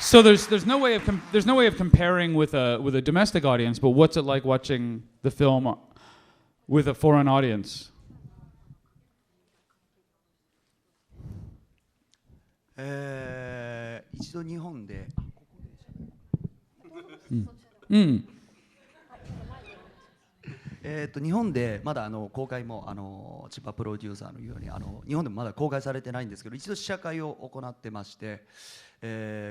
So there's no way of comparing with a domestic audience, but what's it like watching the film with a foreign audience? 一度日本で、日本でまだ公開も千葉プロデューサーのように日本でもまだ公開されてないんですけど、一度試写会を行ってまして、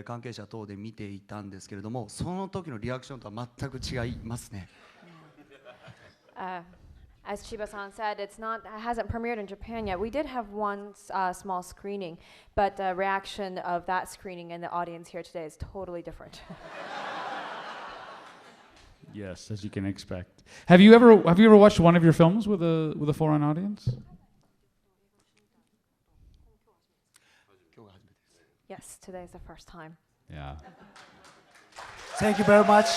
関係者等で見ていたんですけれども、その時のリアクションとは全く違いますね。As Chiba-san said, it hasn't premiered in Japan yet. We did have one small screening, but the reaction of that screening and the audience here today is totally different. Yes, as you can expect. Have you ever watched one of your films with a foreign audience? Yes, today is the first time. Yeah. Thank you very much.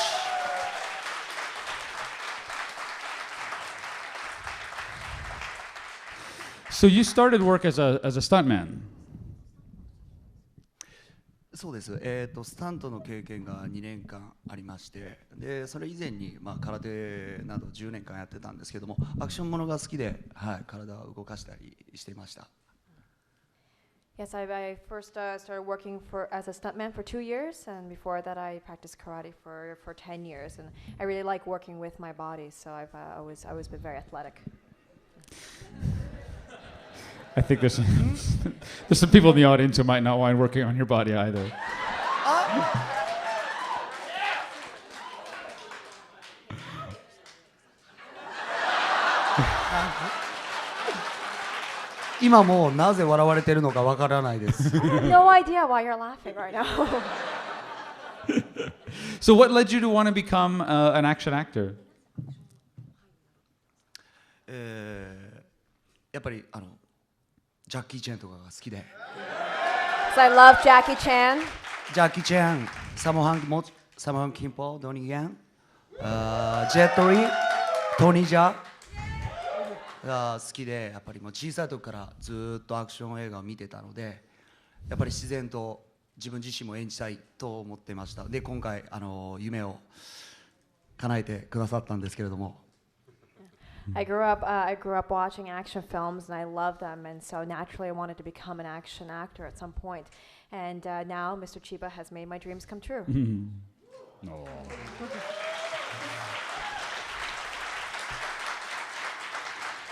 So you started work as a stuntman. そうです。スタントの経験が2年間ありまして、でそれ以前に空手など10年間やってたんですけども、アクションものが好きで、体を動かしたりしていました。Yes, I first started working as a stuntman for 2 years, and before that I practiced karate for 10 years, and I really like working with my body, so I've always been very athletic. I think there's some people in the audience who might not mind working on your body either. 今もうなぜ笑われてるのかわからないです。I have no idea why you're laughing right now. So what led you to want to become an action actor? やっぱりジャッキー・チェンとかが好きで。So I love Jackie Chan. ジャッキー・チェン、サモハン・キンポ、ドニー・ギャン、ジェット・リー、トニー・ジャーが好きで、やっぱりもう小さい時からずっとアクション映画を見てたので、やっぱり自然と自分自身も演じたいと思ってました。で今回夢を叶えてくださったんですけれども。I grew up watching action films and I loved them, and so naturally I wanted to become an action actor at some point. And now Mr. Chiba has made my dreams come true. Oh.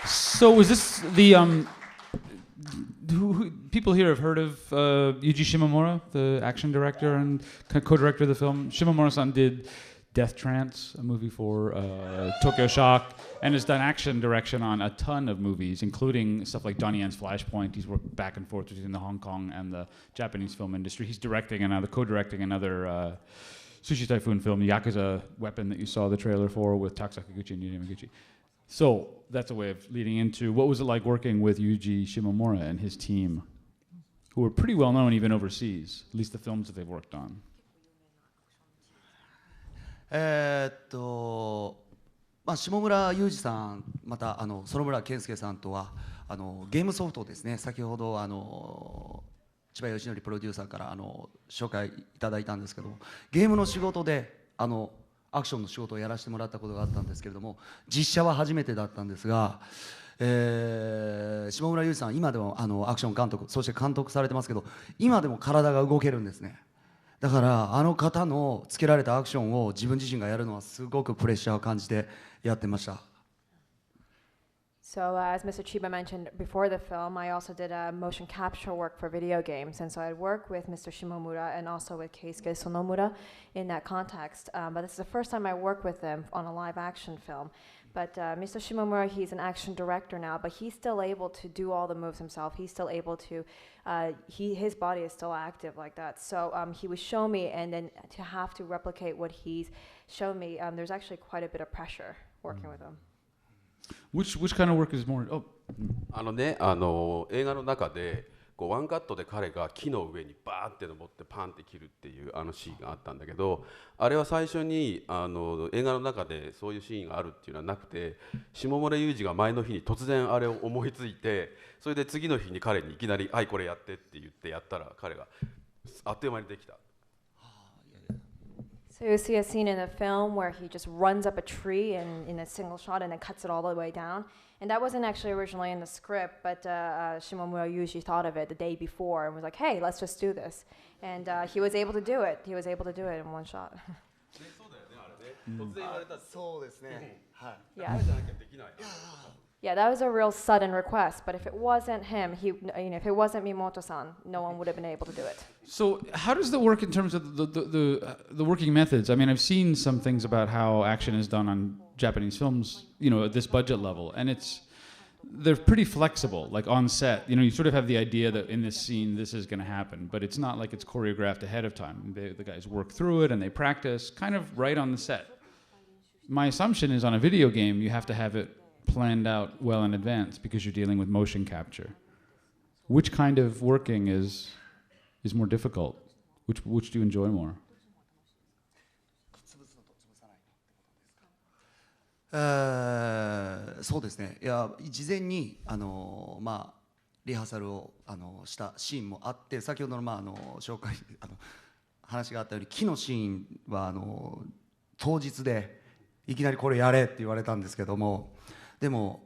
So is this the people here have heard of Yuji Shimomura, the action director and co-director of the film? Shimomura-san did Death Trance, a movie for Tokyo Shock, and has done action direction on a ton of movies, including stuff like Donnie Yen's Flashpoint. He's worked back and forth between the Hong Kong and the Japanese film industry. He's co-directing another Sushi Typhoon film, Yakuza Weapon, that you saw the trailer for with Takusaki and Yuji Yamaguchi. So that's a way of leading into what was it like working with Yuji Shimomura and his team, who were pretty well known even overseas, at least the films that they've worked on. 下村雄二さん、また園村健介さんとはゲームソフトですね、先ほど千葉義則プロデューサーから紹介いただいたんですけども、ゲームの仕事でアクションの仕事をやらせてもらったことがあったんですけれども、実写は初めてだったんですが、下村雄二さん今でもアクション監督、そして監督されてますけど、今でも体が動けるんですね。だから方のつけられたアクションを自分自身がやるのはすごくプレッシャーを感じてやってました。So as Mr. Chiba mentioned before the film, I also did motion capture work for video games, and so I'd work with Mr. Shimomura and also with Keisuke Sonomura in that context. But this is the first time I work with them on a live action film. But Mr. Shimomura, he's an action director now, but he's still able to do all the moves himself. He's still able to, his body is still active like that. So he would show me, and then to have to replicate what he's shown me, there's actually quite a bit of pressure working with him. Which kind of work is more? Oh. 映画の中でワンカットで彼が木の上にバーって登ってパンって切るっていうシーンがあったんだけど、あれは最初に映画の中でそういうシーンがあるっていうのはなくて、下村雄二が前の日に突然あれを思いついて、それで次の日に彼にいきなり「はいこれやって」って言ってやったら、彼があっという間にできた。So you see a scene in the film where he just runs up a tree in a single shot and then cuts it all the way down. And that wasn't actually originally in the script, but Shimomura Yuji thought of it the day before and was like, hey, let's just do this. And he was able to do it. He was able to do it in one shot. そうですね。はい。Yeah. Yeah, that was a real sudden request. But if it wasn't him, if it wasn't Mimoto-san, no one would have been able to do it. So how does it work in terms of the working methods? I mean, I've seen some things about how action is done on Japanese films, at this budget level, and they're pretty flexible, like on set. You sort of have the idea that in this scene this is going to happen, but it's not like it's choreographed ahead of time. The guys work through it and they practice kind of right on the set. My assumption is on a video game you have to have it planned out well in advance because you're dealing with motion capture. Which kind of working is more difficult? Which do you enjoy more? そうですね。いや事前にリハーサルをしたシーンもあって、先ほどの紹介話があったように木のシーンは当日でいきなりこれやれって言われたんですけども、でも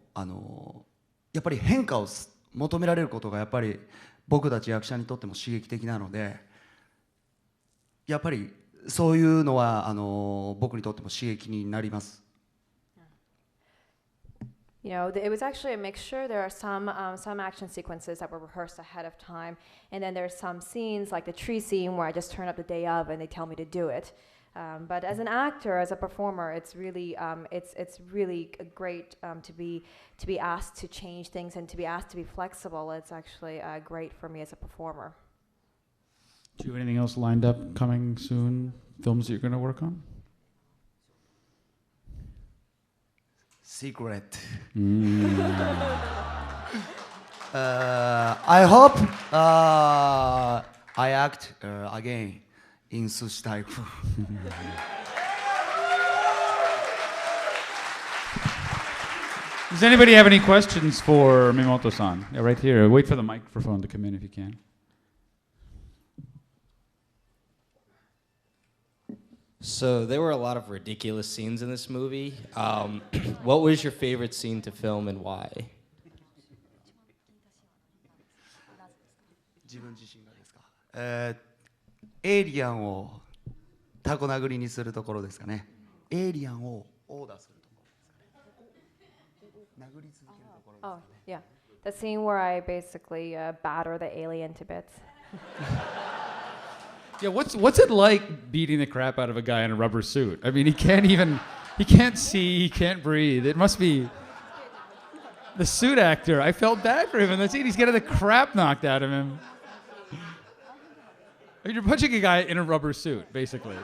やっぱり変化を求められることがやっぱり僕たち役者にとっても刺激的なので、やっぱりそういうのは僕にとっても刺激になります。It was actually a mixture. There are some action sequences that were rehearsed ahead of time, and then there's some scenes like the tree scene where I just turn up the day of and they tell me to do it. But as an actor, as a performer, it's really great to be asked to change things and to be asked to be flexible. It's actually great for me as a performer. Do you have anything else lined up coming soon? Films that you're going to work on? Secret. I hope I act again in Sushi Tycoon. Does anybody have any questions for Mimoto-san? Yeah, right here. Wait for the microphone to come in if you can. So there were a lot of ridiculous scenes in this movie. What was your favorite scene to film and why? 自分自身がですか。エイリアンをタコ殴りにするところですかね。エイリアンをオーダーするところですかね。殴り続けるところですかね。Oh, yeah. The scene where I basically batter the alien to bits. Yeah, what's it like beating the crap out of a guy in a rubber suit? I mean, he can't see, he can't breathe. It must be the suit actor. I felt bad for him in that scene. He's getting the crap knocked out of him. I mean, you're punching a guy in a rubber suit, basically.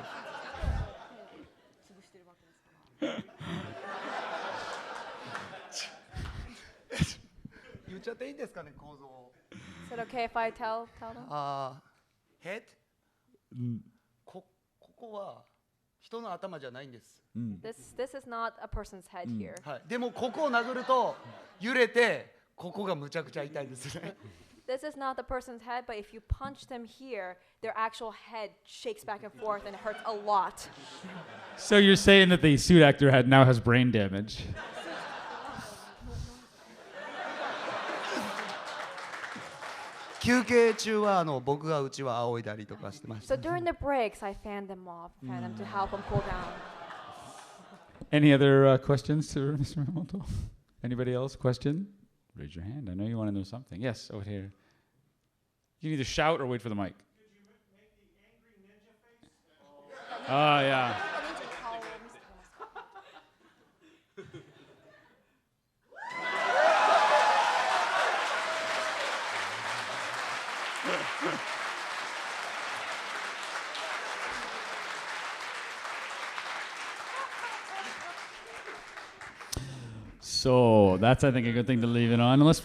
言っちゃっていいんですかね、構造を。Is it okay if I tell them? Head? ここは人の頭じゃないんです。This is not a person's head here. はい。でもここを殴ると揺れてここがむちゃくちゃ痛いんですね。This is not the person's head, but if you punch them here, their actual head shakes back and forth and it hurts a lot. So you're saying that the suit actor now has brain damage? 休憩中は僕がうちは仰いだりとかしてました。So during the breaks, I fan them off, fan them to help them cool down. Any other questions to Mr. Mimoto? Anybody else? Question? Raise your hand. I know you want to know something. Yes, over here. You can either shout or wait for the mic. Could you make the angry ninja face? Oh, yeah. So that's, I think, a good thing to leave it on, unless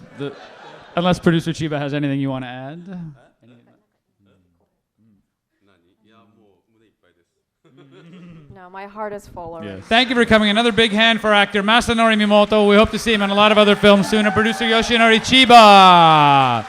Producer Chiba has anything you want to add. No, my heart is full already. Yes. Thank you for coming. Another big hand for actor Masanori Mimoto. We hope to see him in a lot of other films soon. And producer Yoshinori Chiba.